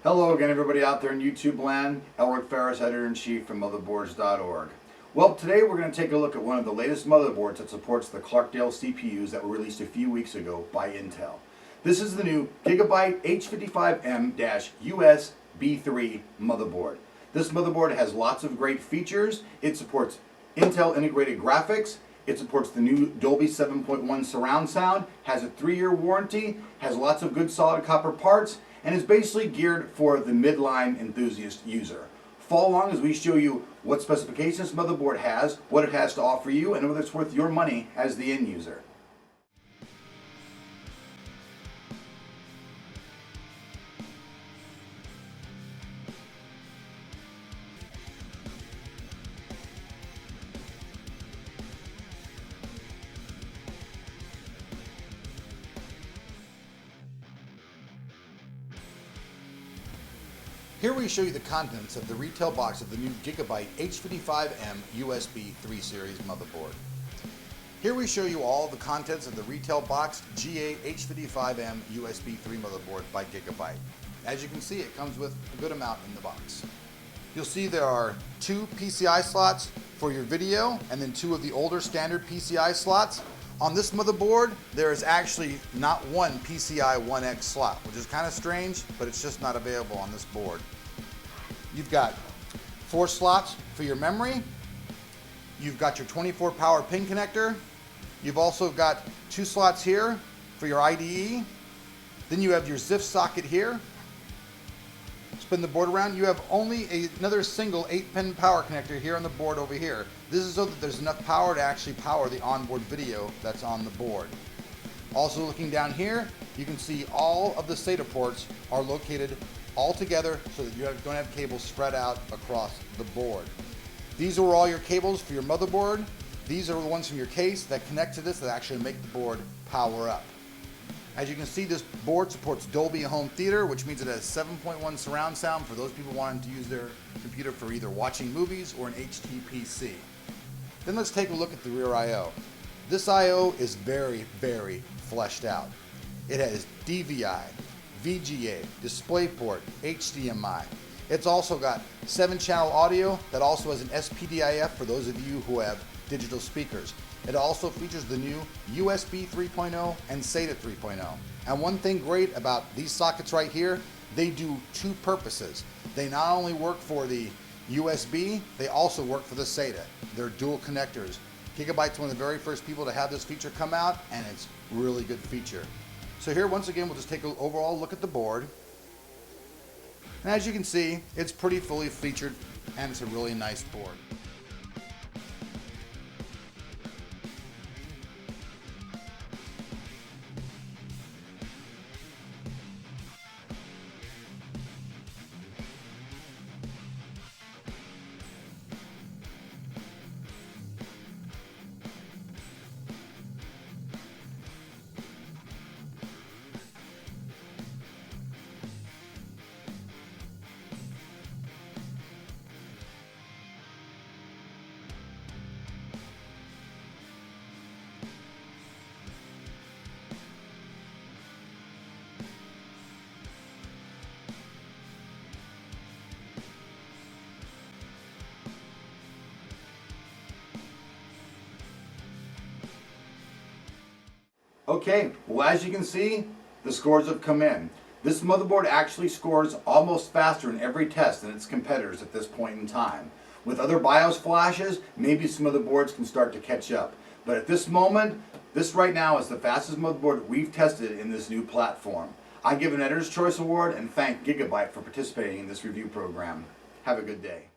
Hello again, everybody out there in YouTube land. Elric Ferris, Editor-in-Chief from Motherboards.org. Well, today we're going to take a look at one of the latest motherboards that supports the Clarkdale CPUs that were released a few weeks ago by Intel. This is the new Gigabyte H55M-USB3 motherboard. This motherboard has lots of great features. It supports Intel integrated graphics. It supports the new Dolby 7.1 surround sound, has a 3-year warranty, has lots of good solid copper parts, and is basically geared for the midline enthusiast user. Follow along as we show you what specifications this motherboard has, what it has to offer you, and whether it's worth your money as the end user. Here we show you the contents of the retail box of the new Gigabyte H55M-USB3 series motherboard. Here we show you all the contents of the retail box GA H55M-USB3 motherboard by Gigabyte. As you can see, it comes with a good amount in the box. You'll see there are 2 PCI slots for your video and then 2 of the older standard PCI slots. On this motherboard, there is actually not one PCI 1X slot, which is kind of strange, but it's just not available on this board. You've got 4 slots for your memory. You've got your 24 power pin connector. You've also got 2 slots here for your IDE. Then you have your ZIF socket here. Spin the board around. You have only another single 8-pin power connector here on the board over here. This is so that there's enough power to actually power the onboard video that's on the board. Also looking down here, you can see all of the SATA ports are located all together so that you don't have cables spread out across the board. These are all your cables for your motherboard. These are the ones from your case that connect to this that actually make the board power up. As you can see, this board supports Dolby Home Theater, which means it has 7.1 surround sound for those people wanting to use their computer for either watching movies or an HTPC. Then let's take a look at the rear I/O. This I/O is very, very fleshed out. It has DVI, VGA, DisplayPort, HDMI. It's also got 7-channel audio that also has an SPDIF for those of you who have digital speakers. It also features the new USB 3.0 and SATA 3.0. And one thing great about these sockets right here, they do 2 purposes. They not only work for the USB, they also work for the SATA. They're dual connectors. Gigabyte's one of the very first people to have this feature come out, and it's a really good feature. So here, once again, we'll just take an overall look at the board. And as you can see, it's pretty fully featured, and it's a really nice board. Okay, well, as you can see, the scores have come in. This motherboard actually scores almost faster in every test than its competitors at this point in time. With other BIOS flashes, maybe some motherboards can start to catch up. But at this moment, this right now is the fastest motherboard we've tested in this new platform. I give an Editor's Choice Award and thank Gigabyte for participating in this review program. Have a good day.